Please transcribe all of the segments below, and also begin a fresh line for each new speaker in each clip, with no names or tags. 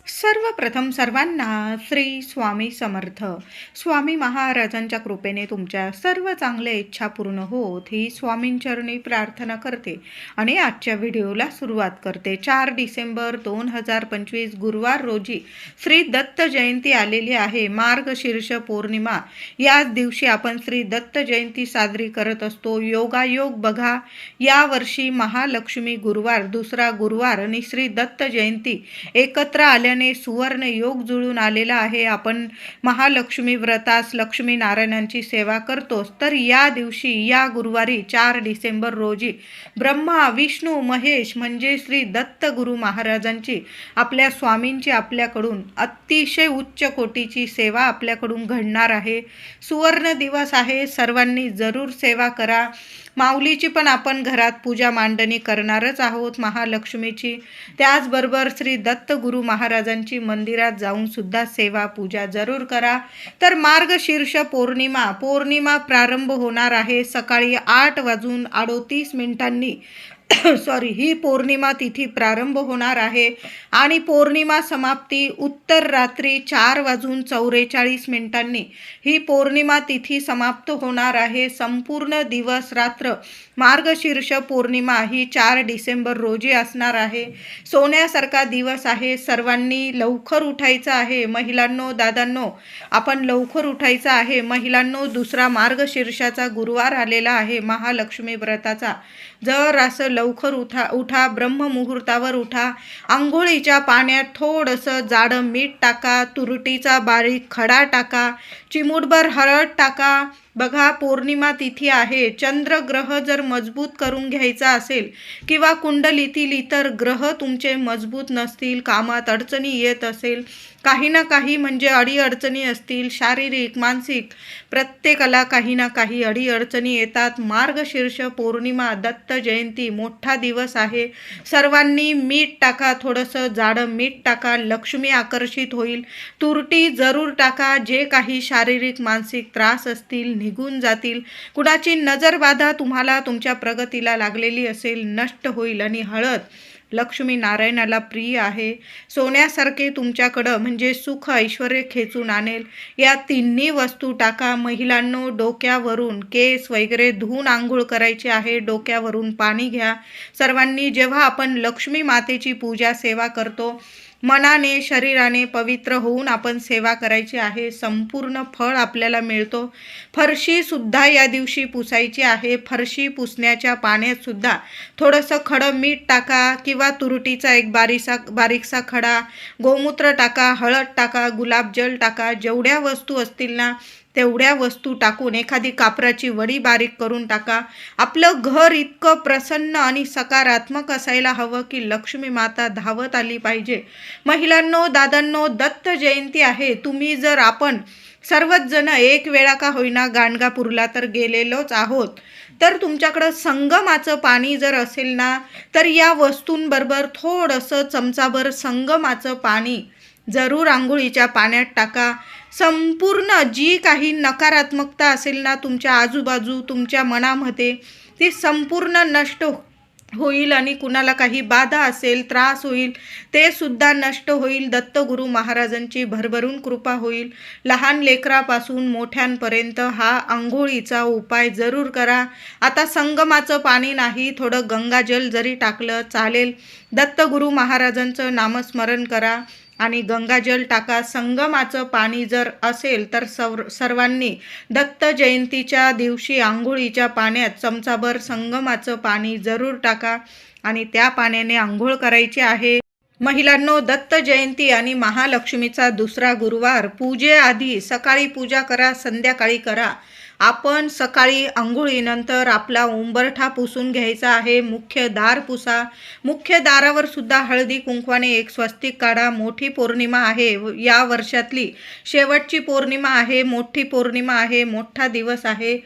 सर्वप्रथम सर्वांना श्री स्वामी समर्थ. स्वामी महाराजांच्या कृपेने तुमच्या सर्व चांगल्या इच्छा पूर्ण होत ही स्वामींचरणी प्रार्थना करते आणि आजच्या व्हिडिओला सुरुवात करते. 4 डिसेंबर 2025 गुरुवार रोजी श्री दत्त जयंती आलेली आहे. मार्गशीर्ष पौर्णिमा याच दिवशी आपण श्री दत्त जयंती साजरी करत असतो. योगायोग बघा, यावर्षी महालक्ष्मी गुरुवार, दुसरा गुरुवार आणि श्री दत्त जयंती एकत्र आल्या सुवर्ण योग जुळून आलेला आहे. आपण महालक्ष्मी व्रतास लक्ष्मी नारायणांची सेवा करतोच, तर या दिवशी या गुरुवारी 4 डिसेंबर रोजी ब्रह्मा विष्णू महेश म्हणजे श्री दत्त गुरु महाराजांची, आपल्या स्वामींची आपल्याकडून अतिशय उच्च कोटीची सेवा आपल्याकडून घडणार आहे. सुवर्ण दिवस आहे, सर्वांनी जरूर सेवा करा. माऊलीची पण आपण घरात पूजा मांडणी करणारच आहोत महालक्ष्मीची. त्याचबरोबर श्री दत्त गुरु महाराजांची मंदिरात जाऊन सुद्धा सेवा पूजा जरूर करा. तर मार्गशीर्ष पौर्णिमा प्रारंभ होणार आहे सकाळी 8:38 ही पौर्णिमा तिथी प्रारंभ होणार आहे आणि पौर्णिमा समाप्ती उत्तर रात्री 4:44 ही पौर्णिमा तिथी समाप्त होणार आहे. संपूर्ण दिवस रात्र मार्गशीर्ष पौर्णिमा ही 4 डिसेंबर रोजी असणार आहे. सोन्यासारखा दिवस आहे. सर्वांनी लवकर उठायचं आहे. महिलांनो, दादांनो, आपण लवकर उठायचं आहे. महिलांनो, दुसरा मार्गशीर्षाचा गुरुवार आलेला आहे महालक्ष्मी व्रताचा. जर असं लवकर उठा, ब्रह्ममुहूर्तावर उठा. आंघोळीच्या पाण्यात थोडंसं जाडं मीठ टाका, तुरटीचा बारीक खडा टाका, चिमूटभर हळद टाका. बघा, पौर्णिमा तिथी आहे. चंद्रग्रह जर मजबूत करून घ्यायचा असेल किंवा कुंडलीतील इतर ग्रह तुमचे मजबूत नसतील, कामात अडचणी येत असेल, काही ना काही म्हणजे अडीअडचणी असतील, शारीरिक मानसिक, प्रत्येकाला काही ना काही अडीअडचणी येतात. मार्गशीर्ष पौर्णिमा, दत्त जयंती मोठा दिवस आहे. सर्वांनी मीठ टाका, थोडंसं जाडं मीठ टाका, लक्ष्मी आकर्षित होईल. तुरटी जरूर टाका. जे काही शारीरिक मानसिक त्रास असतील निघून जातील. कुणाची नजरबाधा तुम्हाला तुमच्या प्रगतीला लागलेली असेल नष्ट होईल. आणि हळद लक्ष्मी नारायणाला प्रिय आहे. सोन्यासारखे तुमच्याकडं म्हणजे सुख ऐश्वर्य खेचून आणेल. या तिन्ही वस्तू टाका. महिलांनो, डोक्यावरून केस वगैरे धुवून आंघोळ करायची आहे. डोक्यावरून पाणी घ्या. सर्वांनी जेव्हा आपण लक्ष्मी मातेची पूजा सेवा करतो, मनाने शरीराने पवित्र होऊन आपण सेवा करायची आहे. संपूर्ण फळ आपल्याला मिळतो. फरशी सुद्धा या दिवशी पुसायची आहे. फरशी पुसण्याच्या पाण्यात सुद्धा थोडंसं खडं मीठ टाका किंवा तुरटीचा एक बारीकसा खडा, गोमूत्र टाका, हळद टाका, गुलाबजल टाका. जेवढ्या वस्तू असतील ना तेवढ्या वस्तू टाकून एखादी कापराची वडी बारीक करून टाका. आपलं घर इतकं प्रसन्न आणि सकारात्मक असायला हवं की लक्ष्मी माता धावत आली पाहिजे. महिलांनो, दादांनो, दत्त जयंती आहे. तुम्ही जर आपण सर्वच जण एक वेळा का होईना गाणगापूरला तर गेलेलोच आहोत, तर तुमच्याकडं संगमाचं पाणी जर असेल ना, तर या वस्तूंबरोबर थोडंसं चमचाभर संगमाचं पाणी जरूर आंघोळीच्या पाण्यात टाका. संपूर्ण जी काही नकारात्मकता असेल ना तुमच्या आजूबाजू, तुमच्या मनामध्ये, ती संपूर्ण नष्ट होईल. आणि कुणाला काही बाधा असेल, त्रास होईल, ते सुद्धा नष्ट होईल. दत्तगुरु महाराजांची भरभरून कृपा होईल. लहान लेकरापासून मोठ्यांपर्यंत हा आंघोळीचा उपाय जरूर करा. आता संगमाचं पाणी नाही, थोडं गंगाजल जरी टाकलं चालेल. दत्तगुरु महाराजांचं नामस्मरण करा आणि गंगाजल टाका. संगमाचं पाणी जर असेल तर सर्वांनी दत्त जयंतीच्या दिवशी आंघोळीच्या पाण्यात चमचाभर संगमाचं पाणी जरूर टाका आणि त्या पाण्याने आंघोळ करायची आहे. महिलांनो, दत्त जयंती आणि महालक्ष्मीचा दुसरा गुरुवार, पूजेआधी सकाळी पूजा करा, संध्याकाळी करा. आपण सकाळी आंघोळीनंतर आपला उंबरठा पुसून घ्यायचा आहे. मुख्य दार पुसा. मुख्य दारावर सुद्धा हळदी कुंकवाने एक स्वस्तिक काढा. मोठी पौर्णिमा आहे, या वर्षातली शेवटची पौर्णिमा आहे, मोठी पौर्णिमा आहे, मोठा दिवस आहे.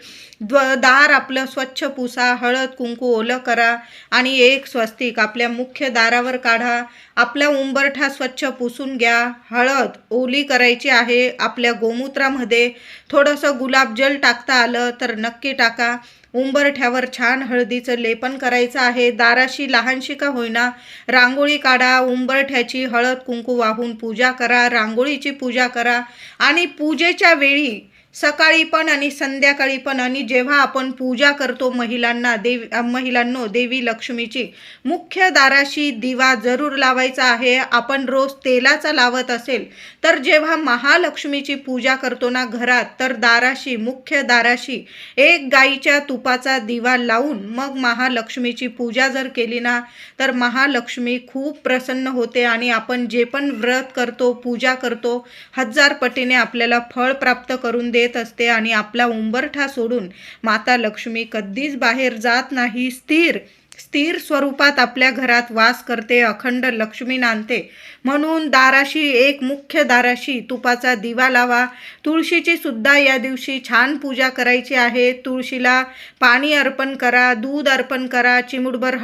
दार आपलं स्वच्छ पुसा, हळद कुंकू ओलं करा आणि एक स्वस्तिक आपल्या मुख्य दारावर काढा. आपला उंबरठा स्वच्छ पुसून घ्या. हळद ओली करायची आहे. आपल्या गोमूत्रामध्ये थोडंसं गुलाबजल टाकता टाकता आलं तर नक्की टाका. उंबरठ्यावर छान हळदीचं लेपन करायचं आहे. दाराशी लहानशी का होईना रांगोळी काढा. उंबरठ्याची हळद कुंकू वाहून पूजा करा. रांगोळीची पूजा करा. आणि पूजेच्या वेळी सकाळी पण आणि संध्याकाळी पण आणि जेव्हा आपण पूजा करतो महिलांनो देवी लक्ष्मीची मुख्य दाराशी दिवा जरूर लावायचा आहे. आपण रोज तेलाचा लावत असेल तर जेव्हा महालक्ष्मीची पूजा करतो ना घरात, तर दाराशी मुख्य दाराशी एक गाईच्या तुपाचा दिवा लावून मग महालक्ष्मीची पूजा जर केली ना, तर महालक्ष्मी खूप प्रसन्न होते आणि आपण जे पण व्रत करतो पूजा करतो 1000 पटीने आपल्याला फळ प्राप्त करून देत असते. आणि आपला उंबरठा सोडून माता लक्ष्मी कधीच बाहेर जात नाही. स्थिर स्वरूपात आपल्या घरात वास करते, अखंड लक्ष्मी नांदते. म्हणून दाराशी एक मुख्य दाराशी तुपाचा दिवा लावा. तुळशीची सुद्धा या दिवशी छान पूजा करायची आहे. तुळशीला पाणी अर्पण करा, दूध अर्पण करा, चिमूटभर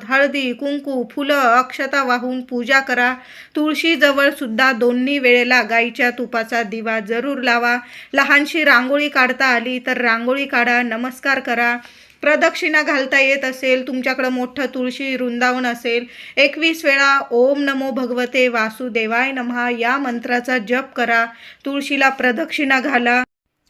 हळदी कुंकू फुलं अक्षता वाहून पूजा करा. तुळशीजवळ सुद्धा दोन्ही वेळेला गाईच्या तुपाचा दिवा जरूर लावा. लहानशी रांगोळी काढता आली तर रांगोळी काढा, नमस्कार करा. प्रदक्षिणा घालता येत असेल, तुमच्याकडं मोठं तुळशी वृंदावन असेल, 21 वेळा ओम नमो भगवते वासुदेवाय नमः या मंत्राचा जप करा. तुळशीला प्रदक्षिणा घाला.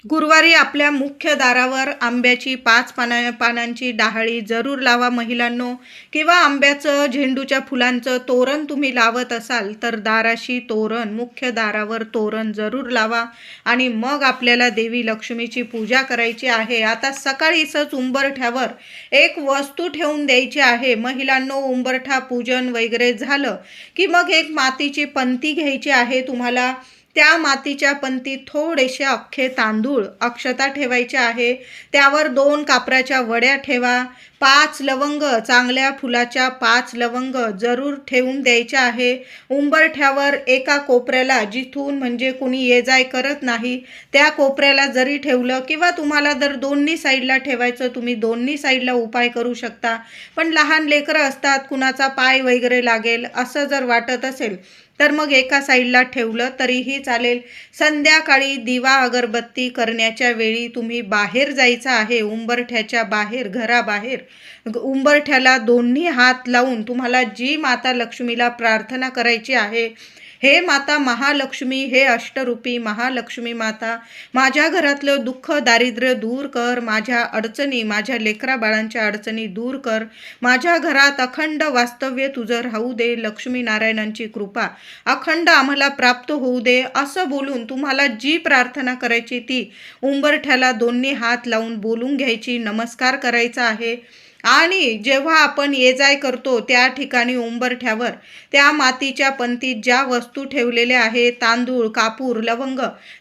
गुरुवारी आपल्या मुख्य दारावर आंब्याची 5 पानांची डहाळी जरूर लावा महिलांनो. किंवा आंब्याचं झेंडूच्या फुलांचं तोरण तुम्ही लावत असाल तर दाराशी तोरण, मुख्य दारावर तोरण जरूर लावा. आणि मग आपल्याला देवी लक्ष्मीची पूजा करायची आहे. आता सकाळीच उंबरठ्यावर एक वस्तू ठेवून द्यायची आहे महिलांनो. उंबरठा पूजन वगैरे झालं की मग एक मातीची पंती घ्यायची आहे तुम्हाला. त्या मातीच्या पंतीत थोडेसे अख्खे तांदूळ अक्षता ठेवायचे आहे. त्यावर 2 कापराच्या वड्या ठेवा. 5 लवंग, चांगल्या फुलाच्या 5 लवंग जरूर ठेवून द्यायच्या आहे. उंबरठ्यावर एका कोपऱ्याला, जिथून म्हणजे कुणी ये जाय करत नाही त्या कोपऱ्याला जरी ठेवलं, किंवा तुम्हाला जर दोन्ही साईडला ठेवायचं तुम्ही दोन्ही साईडला उपाय करू शकता. पण लहान लेकरं असतात, कुणाचा पाय वगैरे लागेल असं जर वाटत असेल तर मग एका साईडला ठेवलं तरीही चालेल. संध्याकाळी दिवा अगरबत्ती करण्याच्या वेळी तुम्ही बाहेर जायचं आहे. उंबरठ्याच्या बाहेर, घराबाहेर उंबरठ्याला दोन्ही हात लावून तुम्हाला जी माता लक्ष्मीला प्रार्थना करायची आहे, हे माता महालक्ष्मी, हे अष्टरूपी महालक्ष्मी माता, माझ्या घरातलं दुःख दारिद्र्य दूर कर. माझ्या अडचणी, माझ्या लेकरा बाळांच्या अडचणी दूर कर. माझ्या घरात अखंड वास्तव्य तुझं राहू दे. लक्ष्मी नारायणांची कृपा अखंड आम्हाला प्राप्त होऊ दे. असं बोलून तुम्हाला जी प्रार्थना करायची ती उंबरठ्याला दोन्ही हात लावून बोलून घ्यायची, नमस्कार करायचा आहे. आणि जेव्हा आपण ये जाय करतो त्या ठिकाणी उंबरठ्यावर त्या मातीच्या पंतीत ज्या वस्तू ठेवलेल्या आहेत, तांदूळ, कापूर, लवंग,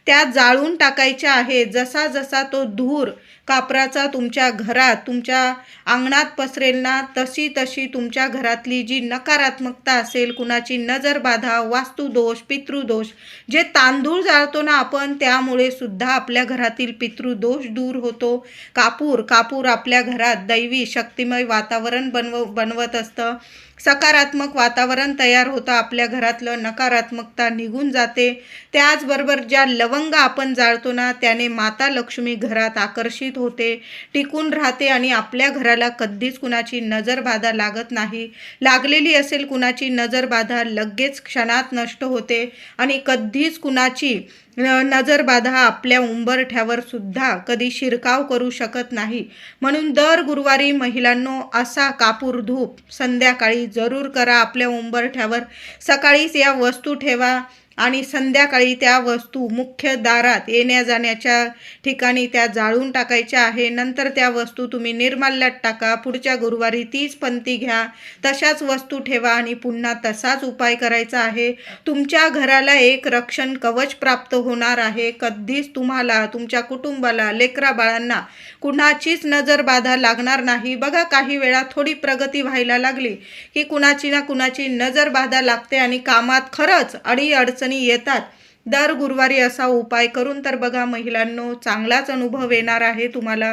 त्या जाळून टाकायच्या आहे. जसा जसा तो धूर कापराचा तुमच्या घरात, तुमच्या अंगणात पसरेल ना, तशी तशी तुमच्या घरातली जी नकारात्मकता असेल, कुणाची नजर बाधा, वास्तुदोष, पितृदोष, जे तांदूळ जाळतो ना आपण, त्यामुळे सुद्धा आपल्या घरातील पितृदोष दूर होतो. कापूर आपल्या घरात दैवी शक्तिमय वातावरण बनवत असतं. सकारात्मक वातावरण तयार होतं. आपल्या घरातलं नकारात्मकता निघून जाते. त्याचबरोबर ज्या लवंग आपण जाळतो ना, त्याने माता लक्ष्मी घरात आकर्षित होते, टिकून राहते आणि आपल्या घराला कधीच कुणाची नजरबाधा लागत नाही. लागलेली असेल कुणाची नजरबाधा लगेच क्षणात नष्ट होते आणि कधीच कुणाची नजरबाधा आपल्या उंबरठ्यावर सुद्धा कधी शिरकाव करू शकत नाही. म्हणून दर गुरुवारी महिलांनो असा कापूर धूप संध्याकाळी जरूर करा आपल्या उंबरठ्यावर. सकाळीच या वस्तू ठेवा आणि संध्याकाळी त्या वस्तू मुख्य दारात येण्या जाण्याच्या ठिकाणी त्या जाळून टाकायच्या आहे. नंतर त्या वस्तू तुम्ही निर्माल्यात टाका. पुढच्या गुरुवारी तीच पंथी घ्या, तशाच वस्तू ठेवा आणि पुन्हा तसाच उपाय करायचा आहे. तुमच्या घराला एक रक्षण कवच प्राप्त होणार आहे. कधीच तुम्हाला, तुमच्या कुटुंबाला, लेकरा बाळांना कुणाचीच नजरबाधा लागणार नाही. बघा, काही वेळा थोडी प्रगती व्हायला लागली की कुणाची ना कुणाची नजरबाधा लागते आणि कामात खरंच अडचणी येतात. दर गुरुवारी असा उपाय करून तर बघा महिलांनो, चांगलाच अनुभव येणार आहे तुम्हाला.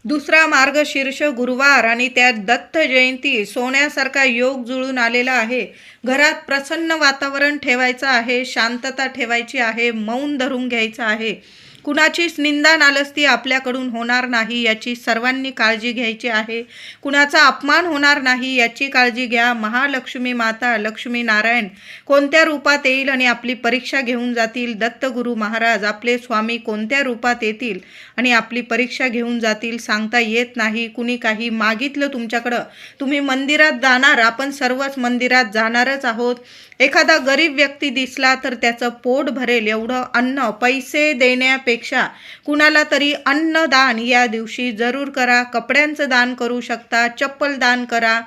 दुसरा मार्गशीर्ष गुरुवार आणि त्यात दत्त जयंती, सोन्यासारखा योग जुळून आलेला आहे. घरात प्रसन्न वातावरण ठेवायचं आहे, शांतता ठेवायची आहे, मौन धरून घ्यायचं आहे. कुणाचीच निंदा नालस्ती आपल्याकडून होणार नाही याची सर्वांनी काळजी घ्यायची आहे. कुणाचा अपमान होणार नाही याची काळजी घ्या. महालक्ष्मी माता लक्ष्मी नारायण कोणत्या रूपात येईल आणि आपली परीक्षा घेऊन जातील. दत्तगुरू महाराज आपले स्वामी कोणत्या रूपात येतील आणि आपली परीक्षा घेऊन जातील सांगता येत नाही. कुणी काही मागितलं तुमच्याकडं, तुम्ही मंदिरात जाणार, आपण सर्वच मंदिरात जाणारच आहोत. एखादा गरीब व्यक्ती दिसला तर त्याचं पोट भरेल एवढं अन्न पैसे देण्यापेक्षा कुणाला तरी अन्नदान या दिवशी जरूर करा. कपड्यांचं दान करू शकता, चप्पल दान करा,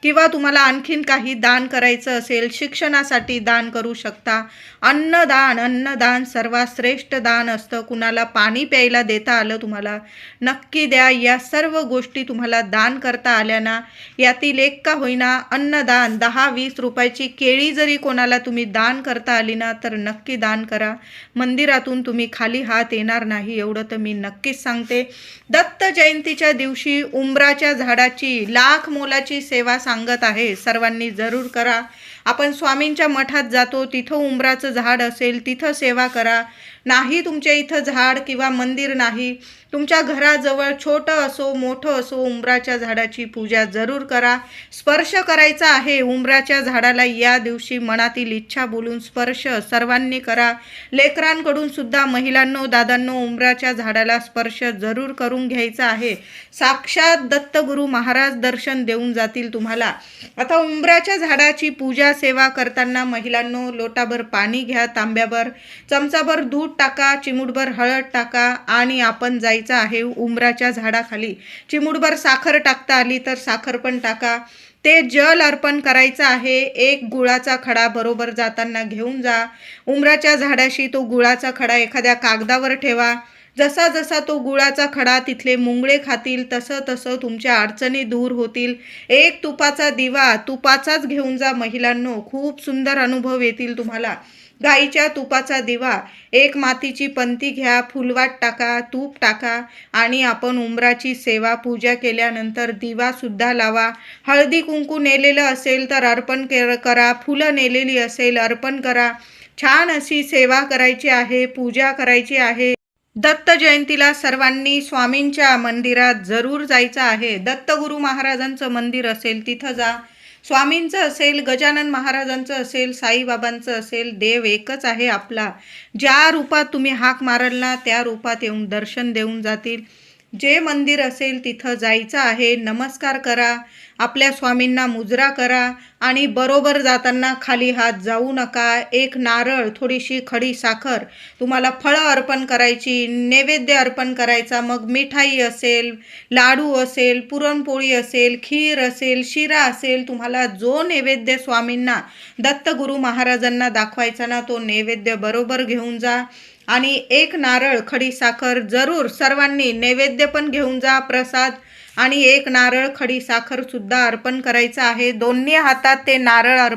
किंवा तुम्हाला आणखीन काही दान करायचं असेल, शिक्षणासाठी दान करू शकता. अन्नदान सर्वात श्रेष्ठ दान असतं. कुणाला पाणी प्यायला देता आलं तुम्हाला, नक्की द्या. या सर्व गोष्टी तुम्हाला दान करता आल्या ना, यातील एक का होईना अन्नदान 10-20 रुपयाची केळी जरी कोणाला तुम्ही दान करता आली ना तर नक्की दान करा. मंदिरातून तुम्ही खाली हात येणार नाही एवढं तर मी नक्कीच सांगते. दत्त जयंतीच्या दिवशी उंबराच्या झाडाची लाख मोलाची सेवा सांगत आहे, सर्वांनी जरूर करा. आपण स्वामींच्या मठात जातो, तिथं उंबराचं झाड असेल तिथं सेवा करा. नाही तुमच्या इथं झाड किंवा मंदिर नाही, तुमच्या घराजवळ छोटं असो मोठं असो उंबराच्या झाडाची पूजा जरूर करा. स्पर्श करायचा आहे उंबराच्या झाडाला या दिवशी. मनातील इच्छा बोलून स्पर्श सर्वांनी करा. लेकरांकडून सुद्धा महिलांनो दादांनो उंबराच्या झाडाला स्पर्श जरूर करून घ्यायचा आहे. साक्षात दत्तगुरू महाराज दर्शन देऊन जातील तुम्हाला. आता उंबराच्या झाडाची पूजा सेवा करताना महिलांनो लोटाभर पाणी घ्या, तांब्याभर चमचाभर दूध टाका, चिमूटभर हळद टाका आणि आपण जायचं आहे उंबराच्या झाडाखाली. चिमूटभर साखर टाकता आली तर साखर पण टाका. ते जल अर्पण करायचं आहे. एक गुळाचा खडा बरोबर जाताना घेऊन जा. उंबराच्या झाडाशी तो गुळाचा खडा एखाद्या कागदावर ठेवा. जसा जसा तो गुळाचा खडा तिथले मुंगळे खातील तसं तसं तुमच्या अडचणी दूर होतील. एक तुपाचा दिवा तुपाचाच घेऊन जा महिलांनो, खूप सुंदर अनुभव येतील तुम्हाला. गाईच्या तुपाचा दिवा, एक मातीची पंती घ्या, फुलवाट टाका, तूप टाका आणि आपण उंबराची सेवा पूजा केल्यानंतर दिवा सुद्धा लावा. हळदी कुंकू नेलेलं असेल तर अर्पण करा, फुलं नेलेली असेल अर्पण करा. छान अशी सेवा करायची आहे, पूजा करायची आहे. दत्त जयंतीला सर्वांनी स्वामींच्या मंदिरात जरूर जायचं आहे. दत्तगुरू महाराजांचं मंदिर असेल तिथं जा. स्वामींचं असेल, गजानन महाराजांचं असेल, साईबाबांचं असेल, देव एकच आहे आपला. ज्या रूपात तुम्ही हाक माराल ना त्या रूपात येऊन दर्शन देऊन जातील. जे मंदिर असेल तिथं जायचं आहे, नमस्कार करा, आपल्या स्वामींना मुजरा करा आणि बरोबर जाताना खाली हात जाऊ नका. एक नारळ, थोडीशी खडी साखर, तुम्हाला फळं अर्पण करायची, नैवेद्य अर्पण करायचा. मग मिठाई असेल, लाडू असेल, पुरणपोळी असेल, खीर असेल, शिरा असेल, तुम्हाला जो नैवेद्य स्वामींना दत्तगुरू महाराजांना दाखवायचा ना तो नैवेद्य बरोबर घेऊन जा. आणि एक नारळ खडी साखर जरूर सर्वांनी नैवेद्य पण घेऊन जा, प्रसाद, आणि एक नारळ खडी साखर सुद्धा अर्पण करायचं आहे. दोन्ही हातात ते नारळ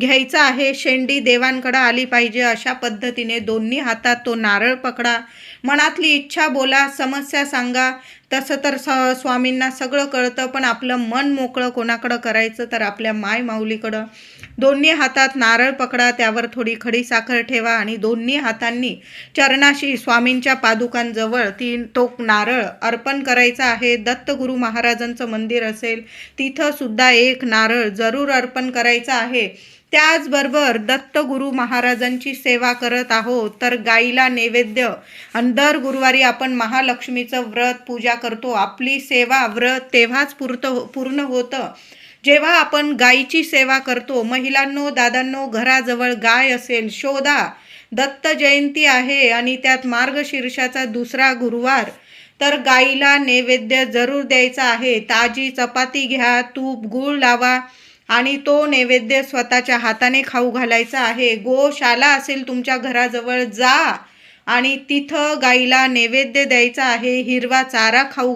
घ्यायचं आहे. शेंडी देवांकडे आली पाहिजे अशा पद्धतीने दोन्ही हातात तो नारळ पकडा. मनातली इच्छा बोला, समस्या सांगा. तसं तर स्वामींना सगळं कळतं, पण आपलं मन मोकळं कोणाकडं करायचं तर आपल्या माय माऊलीकडं. दोन्ही हातात नारळ पकडा, त्यावर थोडी खडी साखर ठेवा आणि दोन्ही हातांनी चरणाशी स्वामींच्या पादुकांजवळ तो नारळ अर्पण करायचा आहे. दत्तगुरू महाराजांचं मंदिर असेल तिथं सुद्धा एक नारळ जरूर अर्पण करायचा आहे. त्याचबरोबर दत्तगुरू महाराजांची सेवा करत आहोत तर गाईला नैवेद्य, आणि दर गुरुवारी आपण महालक्ष्मीचं व्रत पूजा करतो. आपली सेवा व्रत तेव्हाच पूर्ण होतं जेव्हा आपण गायीची सेवा करतो. महिलांनो दादांनो घराजवळ गाय असेल शोधा. दत्त जयंती आहे आणि त्यात मार्गशीर्षाचा दुसरा गुरुवार, तर गाईला नैवेद्य जरूर द्यायचा आहे. ताजी चपाती घ्या, तूप गूळ लावा आणि तो नैवेद्य स्वतःच्या हाताने खाऊ घालायचा आहे. गोशाला असेल तुमच्या घराजवळ जा आणि तिथं गाईला नैवेद्य द्यायचा आहे. हिरवा चारा खाऊ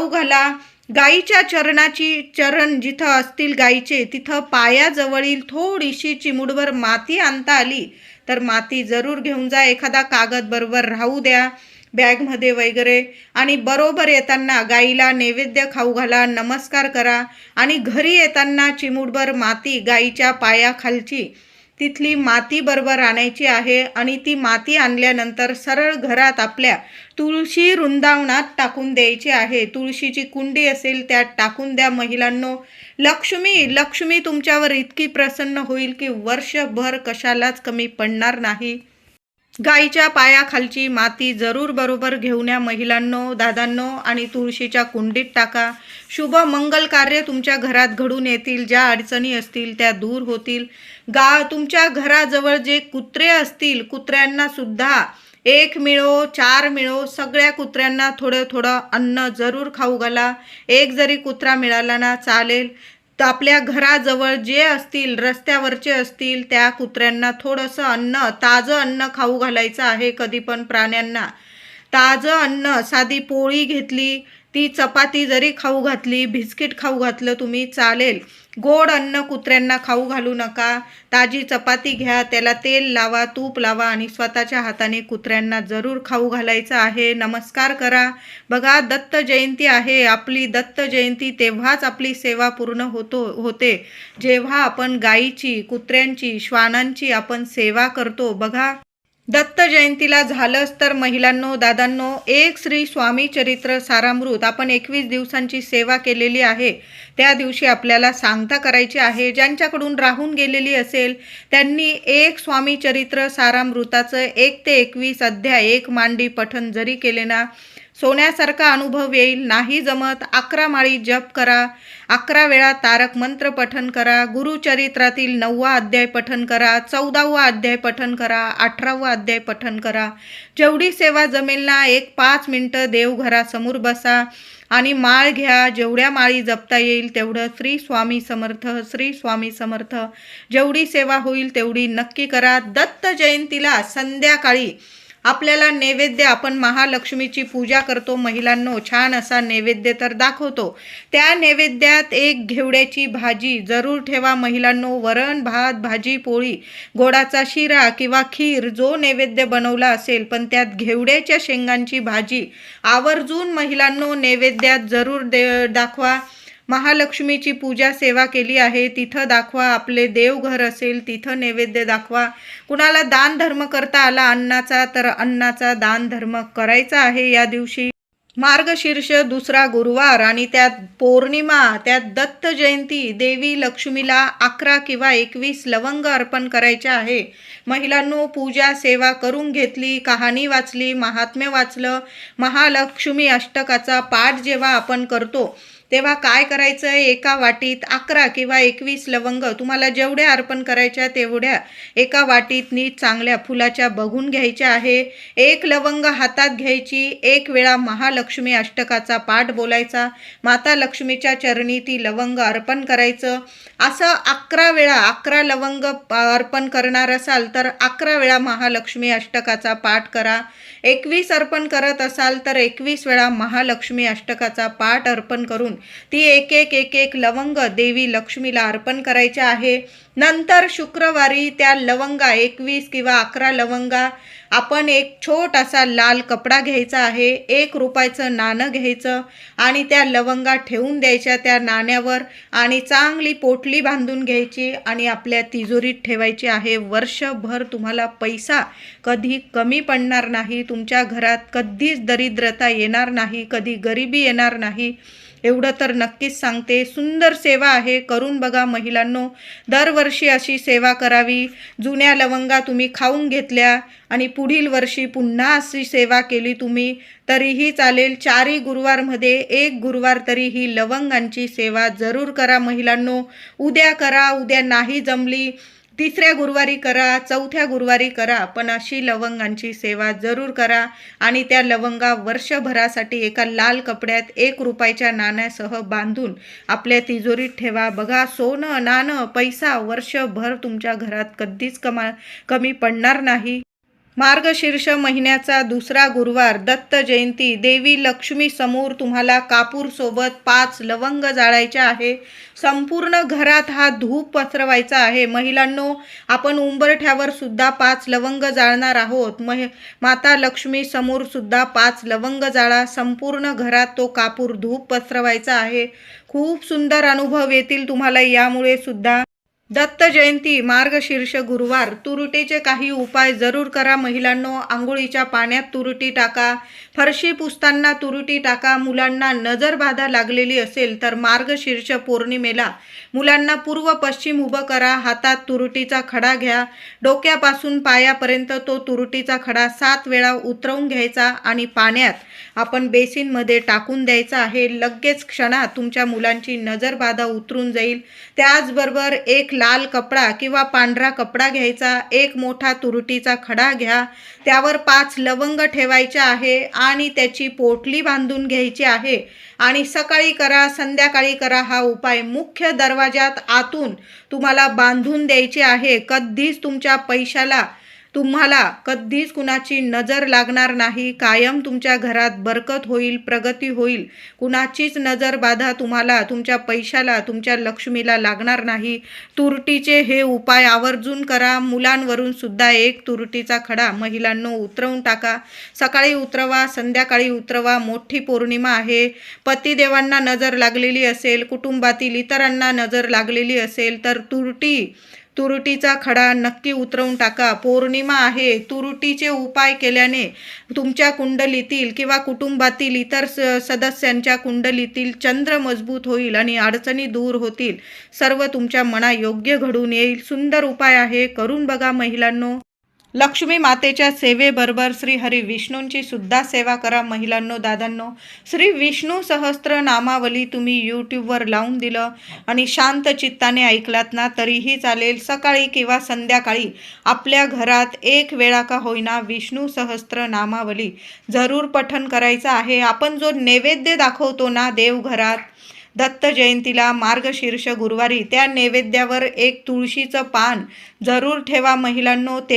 घाला. गाईच्या चरण जिथं असतील गाईचे तिथं पायाजवळील थोडीशी चिमुडभर माती आणता आली तर माती जरूर घेऊन जा. एखादा कागद बरोबर राहू द्या बॅगमध्ये वगैरे. आणि बरोबर येताना गाईला नैवेद्य खाऊ घाला, नमस्कार करा आणि घरी येताना चिमुटभर माती गाईच्या पायाखालची तिथली माती बरोबर आणायची आहे आणि ती माती आणल्यानंतर सरळ घरात आपल्या तुळशी वृंदावनात टाकून द्यायची आहे. तुळशीची कुंडी असेल त्यात टाकून द्या महिलांनो. लक्ष्मी तुमच्यावर इतकी प्रसन्न होईल की वर्षभर कशालाच कमी पडणार नाही. गाईच्या पायाखालची माती जरूर बरोबर घेऊन या महिलांनो, दादांनो, आणि तुळशीच्या कुंडीत टाका. शुभ मंगल कार्य तुमच्या घरात घडून येतील. ज्या अडचणी असतील त्या दूर होतील. तुमच्या घराजवळ जे कुत्रे असतील, कुत्र्यांना सुद्धा 1 मिळो 4 मिळो सगळ्या कुत्र्यांना थोडं थोडं अन्न जरूर खाऊ घाला. एक जरी कुत्रा मिळाला ना चालेल. तर आपल्या घराजवळ जे असतील, रस्त्यावरचे असतील, त्या कुत्र्यांना थोडंसं अन्न, ताजं अन्न खाऊ घालायचं आहे. कधी पण प्राण्यांना ताजं अन्न, साधी पोळी घेतली, ती चपाती जरी खाऊ घातली, बिस्किट खाऊ घातलं तुम्ही चालेल. गोड अन्न कुत्र्यांना खाऊ घालू नका. ताजी चपाती घ्या, त्याला तेल लावा, तूप लावा आणि स्वतःच्या हाताने कुत्र्यांना जरूर खाऊ घालायचं आहे. नमस्कार करा. बघा, दत्त जयंती आहे आपली. दत्त जयंती तेव्हाच आपली सेवा पूर्ण होते जेव्हा आपण गायीची, कुत्र्यांची, श्वानांची आपण सेवा करतो. बघा, दत्त जयंतीला झालंच तर महिलांनो, दादांनो, एक श्री स्वामी चरित्र सारामृत आपण 21 दिवसांची सेवा केलेली आहे. त्या दिवशी आपल्याला सांगता करायची आहे. ज्यांच्याकडून राहून गेलेली असेल त्यांनी एक स्वामी चरित्र सारामृताचं 1 ते 21 अध्याय 1 मांडी पठण जरी केले ना, सोन्यासारखा अनुभव येईल. नाही जमत 11 माळी जप करा, 11 वेळा तारक मंत्र पठन करा, गुरुचरित्रातील 9वा अध्याय पठन करा, 14वा अध्याय पठन करा, 18वा अध्याय पठन करा. जेवढी सेवा जमेल ना, 5 मिनिटं देवघरासमोर बसा आणि माळ घ्या. जेवढ्या माळी जपता येईल तेवढं श्री स्वामी समर्थ, श्री स्वामी समर्थ. जेवढी सेवा होईल तेवढी नक्की करा. दत्त जयंतीला संध्याकाळी आपल्याला नैवेद्य, आपण महालक्ष्मीची पूजा करतो महिलांनो, छान असा नैवेद्य तर दाखवतो. त्या नैवेद्यात एक घेवड्याची भाजी जरूर ठेवा महिलांनो. वरण भात, भाजी पोळी, गोडाचा शिरा किंवा खीर जो नैवेद्य बनवला असेल, पण त्यात घेवड्याच्या शेंगांची भाजी आवर्जून महिलांनो नैवेद्यात जरूर दाखवा. महालक्ष्मीची पूजा सेवा केली आहे तिथं दाखवा. आपले देवघर असेल तिथं नैवेद्य दाखवा. कुणाला दान धर्म करता आला अन्नाचा तर अन्नाचा दान धर्म करायचा आहे. या दिवशी मार्गशीर्ष 2रा गुरुवार आणि त्यात पौर्णिमा, त्यात दत्त जयंती, देवी लक्ष्मीला 11 किंवा 21 लवंग अर्पण करायचे आहे. महिलांनो, पूजा सेवा करून घेतली, कहाणी वाचली, महात्म्य वाचलं, महालक्ष्मी अष्टकाचा पाठ जेव्हा आपण करतो तेव्हा काय करायचं आहे, एका वाटीत 11 किंवा 21 लवंग तुम्हाला जेवढ्या अर्पण करायच्या तेवढ्या एका वाटीत नीट चांगल्या फुलाच्या बघून घ्यायच्या आहे. 1 लवंग हातात घ्यायची, 1 वेळा महालक्ष्मी अष्टकाचा पाठ बोलायचा, माता लक्ष्मीच्या चरणी ती लवंग अर्पण करायचं. असं 11 वेळा, 11 लवंग अर्पण करणार असाल तर 11 वेळा महालक्ष्मी अष्टकाचा पाठ करा. 21 अर्पण करत असाल तर 21 वेळा महालक्ष्मी अष्टकाचा पाठ अर्पण करून ती एक एक लवंग देवी लक्ष्मीला अर्पण करायच्या आहे. नंतर शुक्रवारी त्या लवंगा 21 किंवा 11 लवंगा आपण एक छोटासा लाल कपडा घ्यायचा आहे, 1 रुपयाचं नाणं घ्यायचं आणि त्या लवंगा ठेवून द्यायच्या त्या नाण्यावर आणि चांगली पोटली बांधून घ्यायची आणि आपल्या तिजोरीत ठेवायची आहे. वर्षभर तुम्हाला पैसा कधी कमी पडणार नाही. तुमच्या घरात कधीच दरिद्रता येणार नाही, कधी गरिबी येणार नाही. एवढं तर नक्कीच सांगते. सुंदर सेवा आहे, करून बघा महिलांनो. दरवर्षी अशी सेवा करावी. जुन्या लवंगा तुम्ही खाऊन घेतल्या आणि पुढील वर्षी पुन्हा अशी सेवा केली तुम्ही तरीही चालेल. 4 गुरुवारमध्ये 1 गुरुवार तरी ही लवंगांची सेवा जरूर करा महिलांनो. उद्या करा, उद्या नाही जमली 3ऱ्या गुरुवारी करा, 4थ्या गुरुवारी करा, पण अशी लवंगांची सेवा जरूर करा आणि त्या लवंगा वर्षभरासाठी एका लाल कपड्यात 1 रुपयाच्या नाण्यासह बांधून आपल्या तिजोरीत ठेवा. बघा, सोनं नाणं पैसा वर्षभर तुमच्या घरात कधीच कमी पडणार नाही. मार्गशीर्ष महिन्याचा 2रा गुरुवार, दत्त जयंती, देवी लक्ष्मी समोर तुम्हाला कापूर सोबत 5 लवंग जाळायच्या आहे. संपूर्ण घरात हा धूप पसरवायचा आहे. महिलांनो, आपण उंबरठ्यावर सुद्धा 5 लवंग जाळणार आहोत. माता लक्ष्मी समोर सुद्धा 5 लवंग जाळा. संपूर्ण घरात तो कापूर धूप पसरवायचा आहे. खूप सुंदर अनुभव येतील तुम्हाला यामुळे सुद्धा. दत्त जयंती मार्गशीर्ष गुरुवार तुरुटीचे काही उपाय जरूर करा महिलांनो. आंघोळीच्या पाण्यात तुरुटी टाका, फरशी पुसताना तुरुटी टाका. मुलांना नजरबाधा लागलेली असेल तर मार्गशीर्ष पौर्णिमेला मुलांना पूर्व पश्चिम उभं करा. हातात तुरुटीचा खडा घ्या. डोक्यापासून पायापर्यंत तो तुरुटीचा खडा 7 वेळा उतरवून घ्यायचा आणि पाण्यात आपण बेसिनमध्ये टाकून द्यायचा आहे. लगेच क्षणात तुमच्या मुलांची नजरबाधा उतरून जाईल. त्याचबरोबर एक लाल कपडा किंवा पांढरा कपडा घ्यायचा, एक मोठा तुरुटीचा खडा घ्या, त्यावर 5 लवंग ठेवायच्या आहे आणि त्याची पोटली बांधून घ्यायची आहे आणि सकाळी करा संध्याकाळी करा. हा उपाय मुख्य दरवाजात आतून तुम्हाला बांधून द्यायचे आहे. कधीच तुमच्या पैशाला तुम्हाला कधीच कुणाची नजर लागणार नाही. कायम तुमच्या घरात बरकत होईल, प्रगती होईल. कुणाचीच नजर बाधा तुम्हाला, तुमच्या पैशाला, तुमच्या लक्ष्मीला लागणार नाही. तुरटीचे हे उपाय आवर्जून करा. मुलांवरून सुद्धा एक तुरटीचा खडा महिलांनो उतरवून टाका. सकाळी उतरवा, संध्याकाळी उतरवा. मोठी पौर्णिमा आहे. पतिदेवांना नजर लागलेली असेल, कुटुंबातील इतरांना नजर लागलेली असेल तर तुरुटीचा खडा नक्की उतरवून टाका. पौर्णिमा आहे. तुरुटीचे उपाय केल्याने तुमच्या कुंडलीतील किंवा कुटुंबातील इतर सदस्यांच्या कुंडलीतील चंद्र मजबूत होईल आणि अडचणी दूर होतील. सर्व तुमच्या मनायोग्य घडून येईल. सुंदर उपाय आहे, करून बघा महिलांनो. लक्ष्मी मातेच्या सेवेबरोबर श्री हरी विष्णूंची सुद्धा सेवा करा महिलांनो. दादांनो, श्री विष्णू सहस्त्र नामावली तुम्ही यूट्यूबवर लावून दिलं आणि शांत चित्ताने ऐकलात ना तरीही चालेल. सकाळी किंवा संध्याकाळी आपल्या घरात एक वेळा का होईना विष्णू सहस्त्र नामावली जरूर पठण करायचं आहे. आपण जो नैवेद्य दाखवतो ना देवघरात दत्त जयंतीला मार्गशीर्ष गुरुवारी, त्या नैवेद्यावर एक तुळशीचं पान जरूर ठेवा महिलांनो. ते